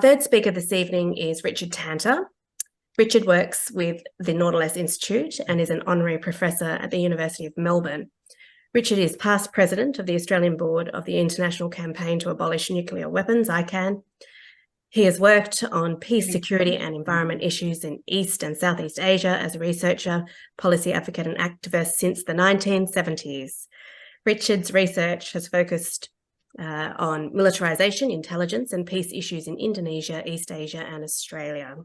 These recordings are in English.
Our third speaker this evening is Richard Tanter. Richard works with the Nautilus Institute and is an honorary professor at the University of Melbourne. Richard is past president of the Australian Board of the International Campaign to Abolish Nuclear Weapons, ICAN. He has worked on peace, security and environment issues in East and Southeast Asia as a researcher, policy advocate and activist since the 1970s. Richard's research has focused on militarisation, intelligence and peace issues in Indonesia, East Asia and Australia.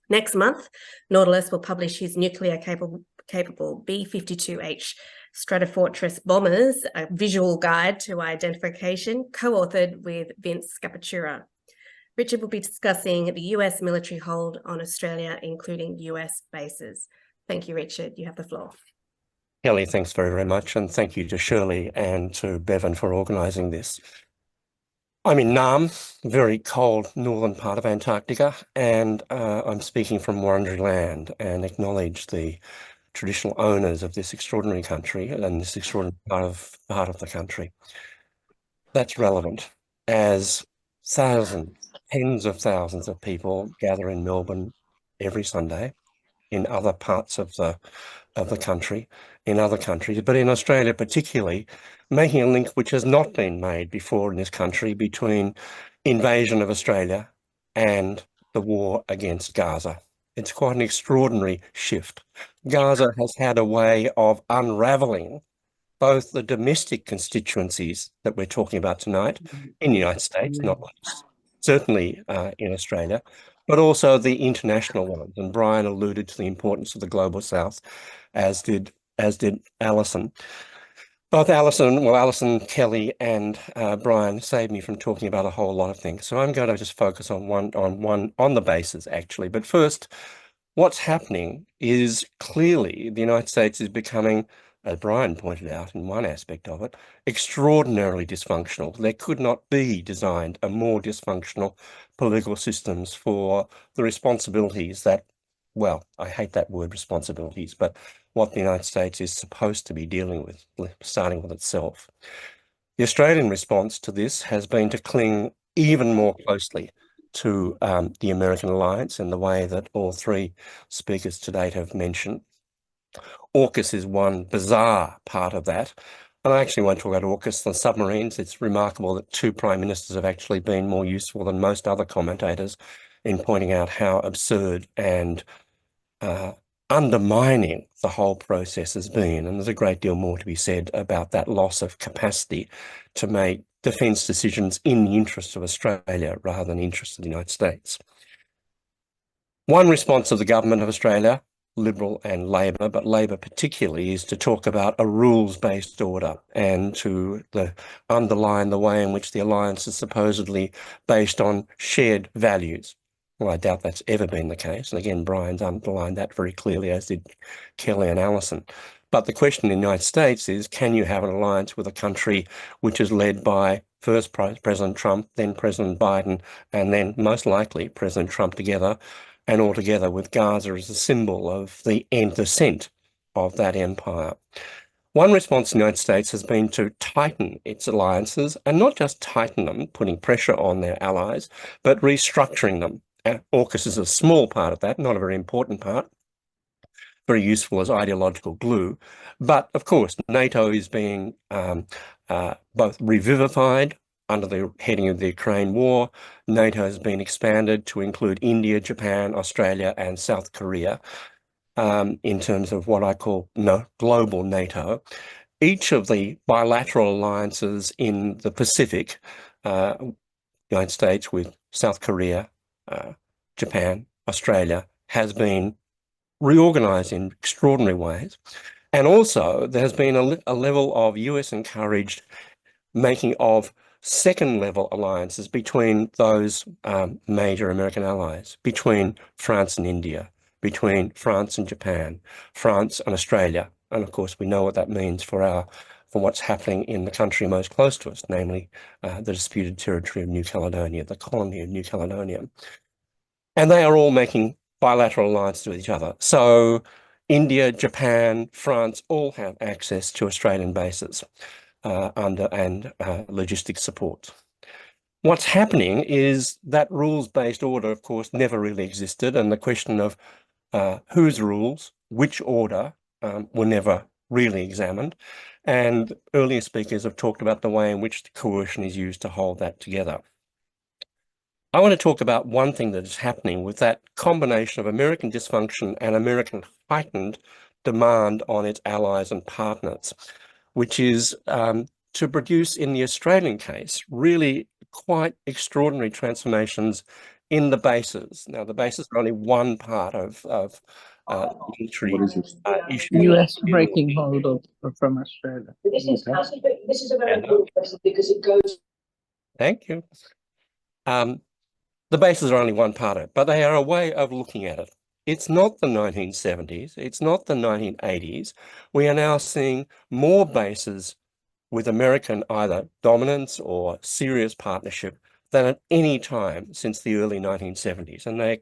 Next month, Nautilus will publish his nuclear-capable B-52H Stratofortress bombers, a visual guide to identification, co-authored with Vince Scapatura. Richard will be discussing the US military hold on Australia, including US bases. Thank you, Richard. You have the floor. Kellie, thanks very, very much. And thank you to Shirley and to Bevan for organising this. I'm in Nam, very cold northern part of Antarctica, and I'm speaking from Wurundjeri land and acknowledge the traditional owners of this extraordinary country and this extraordinary part of the country. That's relevant as thousands, tens of thousands of people gather in Melbourne every Sunday, in other parts of the country, in other countries, but in Australia particularly, making a link which has not been made before in this country between invasion of Australia and the war against Gaza. It's quite an extraordinary shift. Gaza has had a way of unravelling both the domestic constituencies that we're talking about tonight in the United States, not least, certainly in Australia, but also the international ones. And Brian alluded to the importance of the global south, as did Alison. Both Alison, Kellie and Brian saved me from talking about a whole lot of things. So I'm going to just focus on the bases actually. But first, what's happening is clearly the United States is becoming, as Brian pointed out in one aspect of it, extraordinarily dysfunctional. There could not be designed a more dysfunctional political systems for the responsibilities that, well, I hate that word responsibilities, but what the United States is supposed to be dealing with, starting with itself. The Australian response to this has been to cling even more closely to the American alliance in the way that all three speakers to date have mentioned. AUKUS is one bizarre part of that. And I actually won't talk about AUKUS, the submarines. It's remarkable that two prime ministers have actually been more useful than most other commentators in pointing out how absurd and undermining the whole process has been. And there's a great deal more to be said about that loss of capacity to make defence decisions in the interest of Australia rather than the interest of the United States. One response of the government of Australia, Liberal and Labor, but Labor particularly, is to talk about a rules-based order and to underline the way in which the alliance is supposedly based on shared values. Well, I doubt that's ever been the case. And again, Brian's underlined that very clearly, as did Kellie and Alison. But the question in the United States is, can you have an alliance with a country which is led by first President Trump, then President Biden, and then most likely President Trump together, and altogether with Gaza as a symbol of the descent of that empire? One response in the United States has been to tighten its alliances, and not just tighten them, putting pressure on their allies, but restructuring them. AUKUS is a small part of that, not a very important part, very useful as ideological glue. But of course, NATO is being both revivified under the heading of the Ukraine war. NATO has been expanded to include India, Japan, Australia and South Korea in terms of what I call global NATO. Each of the bilateral alliances in the Pacific, United States with South Korea, Japan, Australia, has been reorganised in extraordinary ways. And also there has been a level of US-encouraged making of second-level alliances between those major American allies, between France and India, between France and Japan, France and Australia. And of course, we know what that means for what's happening in the country most close to us, namely the disputed territory of New Caledonia, the colony of New Caledonia. And they are all making bilateral alliances with each other. So India, Japan, France all have access to Australian bases and logistic support. What's happening is that rules-based order, of course, never really existed, and the question of whose rules, which order, were never really examined. And earlier speakers have talked about the way in which the coercion is used to hold that together. I want to talk about one thing that is happening with that combination of American dysfunction and American heightened demand on its allies and partners, which is to produce, in the Australian case, really quite extraordinary transformations in the bases. Now, the bases are only one part of military issues. US breaking hold from Australia. This is a very important question because it goes. Thank you. The bases are only one part of it, but they are a way of looking at it. It's not the 1970s. It's not the 1980s. We are now seeing more bases with American either dominance or serious partnership than at any time since the early 1970s. And they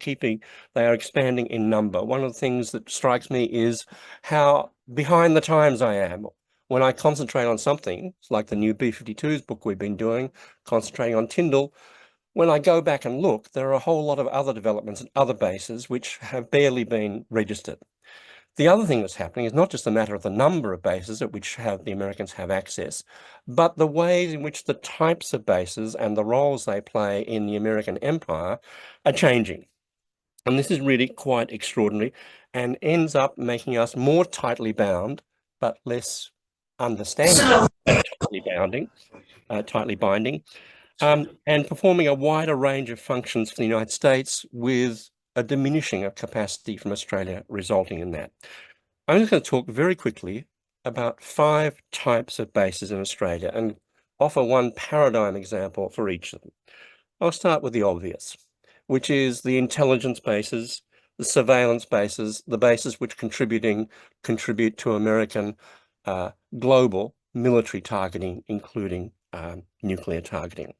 are expanding in number. One of the things that strikes me is how behind the times I am when I concentrate on something like the new B-52s book we've been doing, concentrating on Tyndall. When I go back and look, there are a whole lot of other developments and other bases which have barely been registered. The other thing that's happening is not just a matter of the number of bases at which the Americans have access, but the ways in which the types of bases and the roles they play in the American empire are changing. And this is really quite extraordinary and ends up making us more tightly bound, but less understanding, tightly binding. And performing a wider range of functions for the United States with a diminishing of capacity from Australia resulting in that. I'm just going to talk very quickly about 5 types of bases in Australia and offer one paradigm example for each of them. I'll start with the obvious, which is the intelligence bases, the surveillance bases, the bases which contribute to American global military targeting, including nuclear targeting.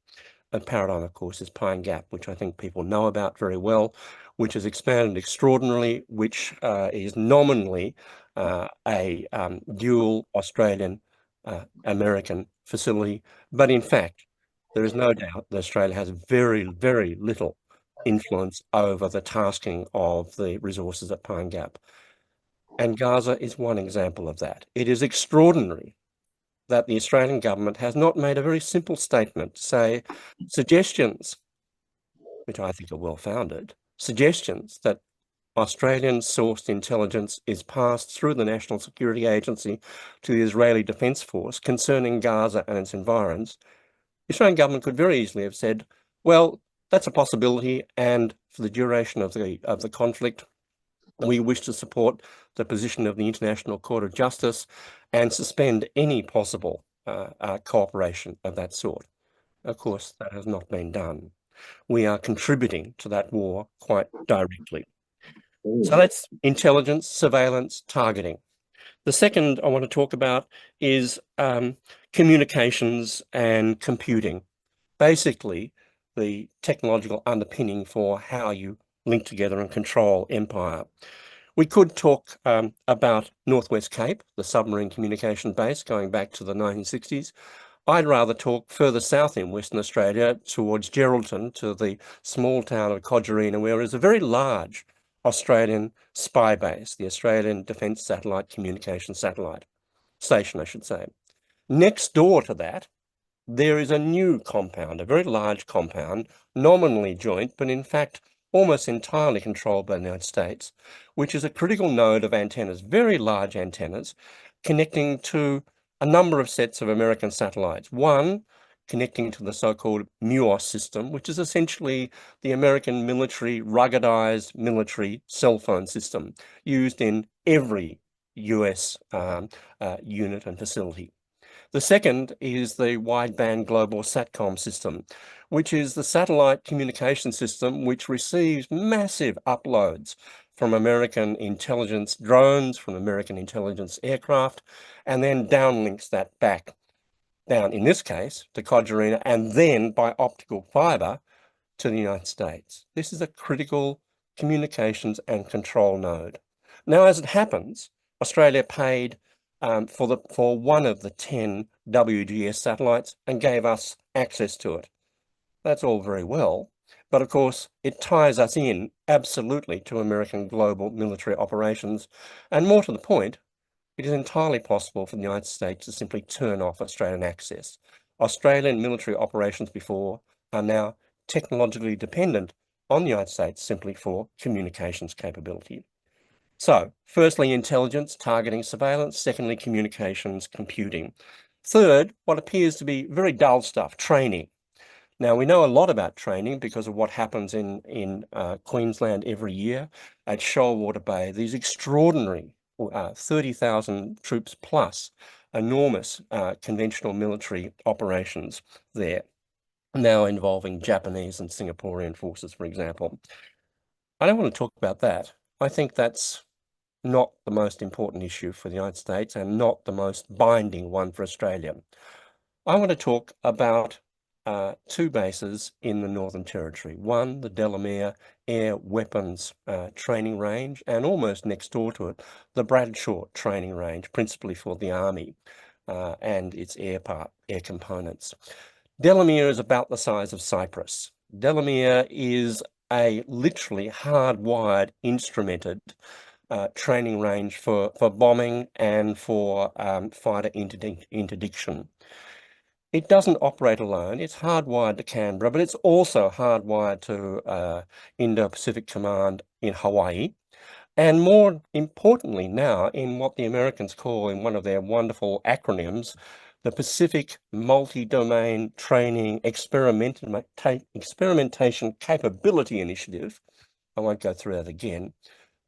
A paradigm, of course, is Pine Gap, which I think people know about very well, which has expanded extraordinarily, which is nominally a dual Australian-American facility. But in fact, there is no doubt that Australia has very, very little influence over the tasking of the resources at Pine Gap. And Gaza is one example of that. It is extraordinary that the Australian government has not made a very simple statement to say suggestions, which I think are well-founded, suggestions that Australian-sourced intelligence is passed through the National Security Agency to the Israeli Defence Force concerning Gaza and its environs. The Australian government could very easily have said, well, that's a possibility, and for the duration of the conflict, we wish to support the position of the International Court of Justice and suspend any possible cooperation of that sort. Of course, that has not been done. We are contributing to that war quite directly. So that's intelligence, surveillance, targeting. The second I want to talk about is communications and computing. Basically, the technological underpinning for how you link together and control empire. We could talk about Northwest Cape, the submarine communication base going back to the 1960s. I'd rather talk further south in Western Australia towards Geraldton, to the small town of Codgerina, where is a very large Australian spy base, the Australian Defence Satellite Communication Satellite Station, I should say. Next door to that, there is a new compound, a very large compound, nominally joint, but in fact almost entirely controlled by the United States, which is a critical node of antennas, very large antennas, connecting to a number of sets of American satellites. One connecting to the so-called MUOS system, which is essentially the American military, ruggedized military cell phone system used in every US unit and facility. The second is the wideband global SATCOM system, which is the satellite communication system which receives massive uploads from American intelligence drones, from American intelligence aircraft, and then downlinks that back down, in this case, to Codgerina, and then by optical fiber to the United States. This is a critical communications and control node. Now, as it happens, Australia paid for one of the 10 WGS satellites and gave us access to it. That's all very well. But of course, it ties us in absolutely to American global military operations. And more to the point, it is entirely possible for the United States to simply turn off Australian access. Australian military operations before are now technologically dependent on the United States simply for communications capability. So, firstly, intelligence, targeting, surveillance. Secondly, communications, computing. Third, what appears to be very dull stuff, training. Now, we know a lot about training because of what happens in Queensland every year at Shoalwater Bay. These extraordinary 30,000 troops plus enormous conventional military operations there, now involving Japanese and Singaporean forces, for example. I don't want to talk about that. I think that's not the most important issue for the United States and not the most binding one for Australia. I want to talk about two bases in the Northern Territory. One, the Delamere Air Weapons Training Range, and almost next door to it, the Bradshaw Training Range, principally for the Army and its air components. Delamere is about the size of Cyprus. Delamere is a literally hardwired, instrumented training range for bombing and for fighter interdiction. It doesn't operate alone. It's hardwired to Canberra, but it's also hardwired to Indo-Pacific Command in Hawaii. And more importantly now, in what the Americans call in one of their wonderful acronyms, the Pacific Multi-Domain Training Experimentation Capability Initiative. I won't go through that again.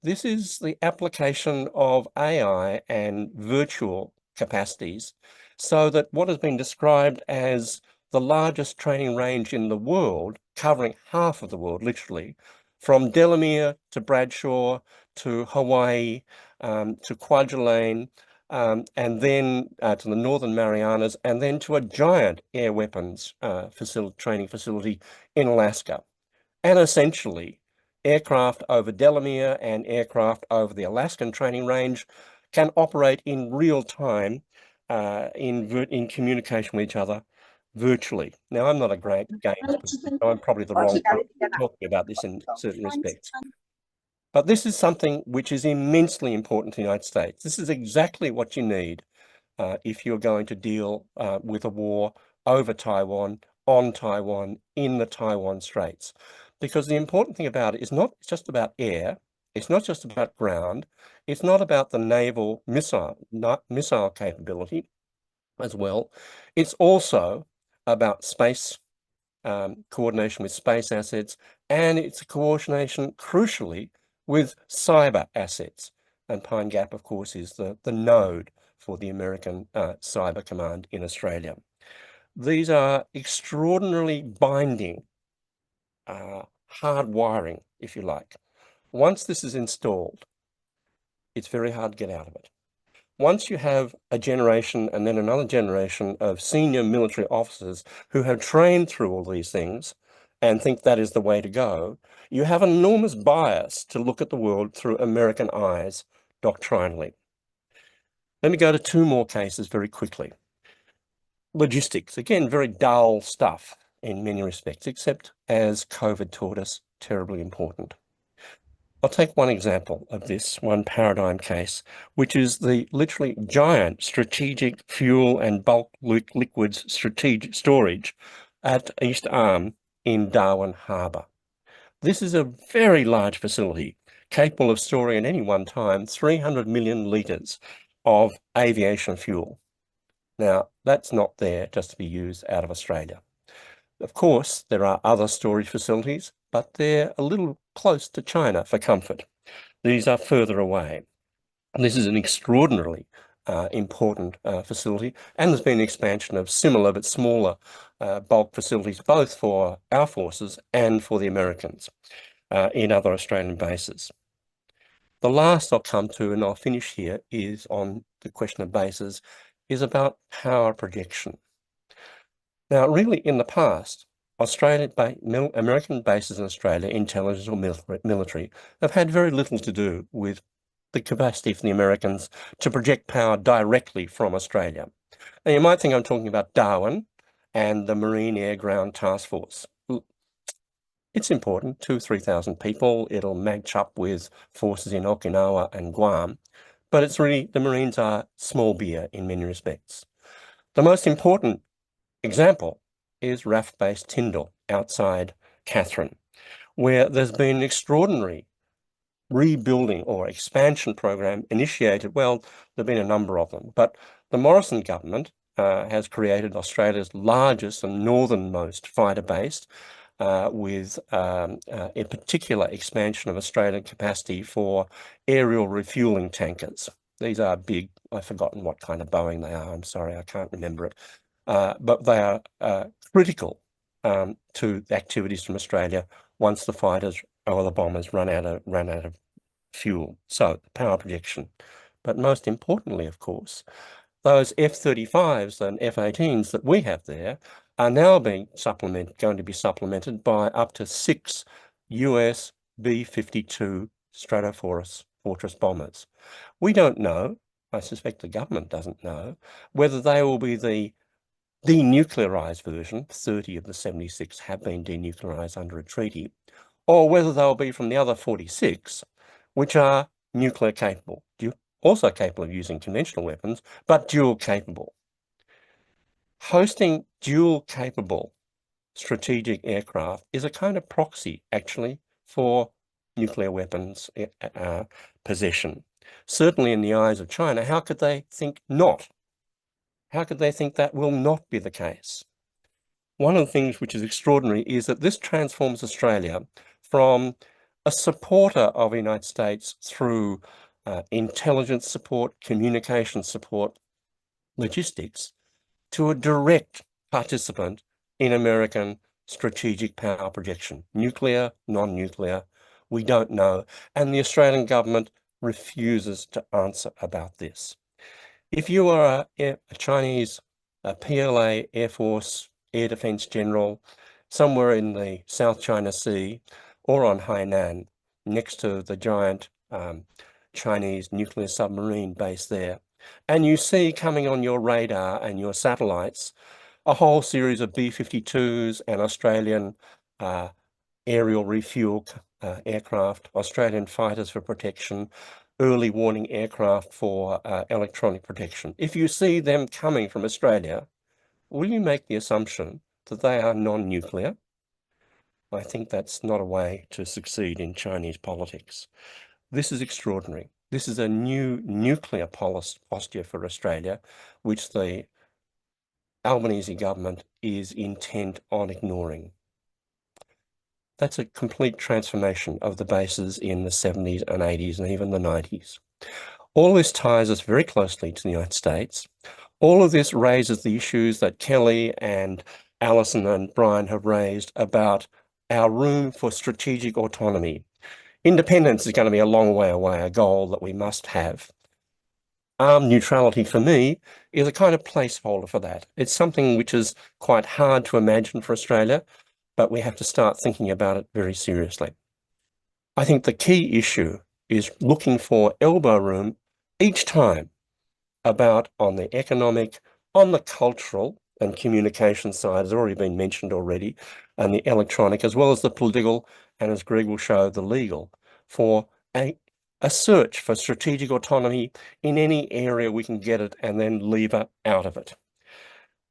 This is the application of AI and virtual capacities so that what has been described as the largest training range in the world, covering half of the world, literally, from Delamere to Bradshaw to Hawaii to Kwajalein, and then to the Northern Marianas, and then to a giant air weapons training facility in Alaska. And essentially, aircraft over Delamere and aircraft over the Alaskan training range can operate in real time in communication with each other virtually. Now, I'm not a great games person, so I'm probably the wrong person talking about this in certain respects. But this is something which is immensely important to the United States. This is exactly what you need if you're going to deal with a war over Taiwan, on Taiwan, in the Taiwan Straits. Because the important thing about it is not just about air, it's not just about ground, it's not about the naval missile capability as well. It's also about space, coordination with space assets, and it's a coordination, crucially, with cyber assets. And Pine Gap, of course, is the node for the American Cyber Command in Australia. These are extraordinarily binding hard wiring, if you like. Once this is installed, it's very hard to get out of it. Once you have a generation and then another generation of senior military officers who have trained through all these things and think that is the way to go, you have an enormous bias to look at the world through American eyes doctrinally. Let me go to two more cases very quickly. Logistics, again, very dull stuff in many respects, except as COVID taught us, terribly important. I'll take one example of this, one paradigm case, which is the literally giant strategic fuel and bulk liquids strategic storage at East Arm in Darwin Harbour. This is a very large facility capable of storing at any one time 300 million litres of aviation fuel. Now, that's not there just to be used out of Australia. Of course, there are other storage facilities, but they're a little close to China for comfort. These are further away. This is an extraordinarily important facility, and there's been an expansion of similar but smaller bulk facilities, both for our forces and for the Americans in other Australian bases. The last I'll come to, and I'll finish here, is on the question of bases, is about power projection. Now, really, in the past, American bases in Australia, intelligence or military, have had very little to do with the capacity for the Americans to project power directly from Australia. Now, you might think I'm talking about Darwin and the Marine Air Ground Task Force. It's important, 2,000-3,000 people. It'll match up with forces in Okinawa and Guam, but it's really, the Marines are small beer in many respects. The most important example is RAF-based Tyndall outside Katherine, where there's been an extraordinary rebuilding or expansion program initiated. Well, there've been a number of them, but the Morrison government has created Australia's largest and northernmost fighter base with a particular expansion of Australian capacity for aerial refueling tankers. These are big, I've forgotten what kind of Boeing they are, I'm sorry, I can't remember it, but they are critical to the activities from Australia once the fighters or the bombers run out of fuel. So power projection. But most importantly, of course, those F-35s and F-18s that we have there are now going to be supplemented by up to 6 US B-52 Stratofortress bombers. We don't know, I suspect the government doesn't know, whether they will be the denuclearized version, 30 of the 76 have been denuclearized under a treaty, or whether they'll be from the other 46, which are nuclear capable, also capable of using conventional weapons, but dual capable. Hosting dual capable strategic aircraft is a kind of proxy, actually, for nuclear weapons possession. Certainly in the eyes of China, how could they think not? How could they think that will not be the case? One of the things which is extraordinary is that this transforms Australia from a supporter of the United States through intelligence support, communication support, logistics, to a direct participant in American strategic power projection, nuclear, non-nuclear, we don't know, and the Australian government refuses to answer about this. If you are a Chinese PLA Air Force Air Defence General somewhere in the South China Sea or on Hainan, next to the giant Chinese nuclear submarine base there, and you see coming on your radar and your satellites a whole series of B-52s and Australian aerial refuel aircraft, Australian fighters for protection, early warning aircraft for electronic protection. If you see them coming from Australia, will you make the assumption that they are non-nuclear? I think that's not a way to succeed in Chinese politics. This is extraordinary. This is a new nuclear posture for Australia, which the Albanese government is intent on ignoring. That's a complete transformation of the bases in the 70s and 80s and even the 90s. All this ties us very closely to the United States. All of this raises the issues that Kellie and Alison and Brian have raised about our room for strategic autonomy. Independence is going to be a long way away, a goal that we must have. Armed neutrality for me is a kind of placeholder for that. It's something which is quite hard to imagine for Australia, but we have to start thinking about it very seriously. I think the key issue is looking for elbow room each time about on the economic, on the cultural and communication side, has already been mentioned already, and the electronic, as well as the political, and as Greg will show, the legal, for a search for strategic autonomy in any area we can get it and then lever out of it.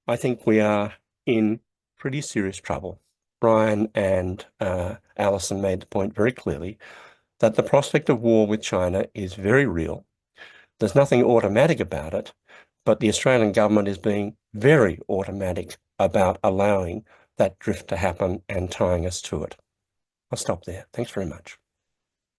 I think we are in pretty serious trouble. Brian and Alison made the point very clearly that the prospect of war with China is very real. There's nothing automatic about it, but the Australian government is being very automatic about allowing that drift to happen and tying us to it. I'll stop there. Thanks very much.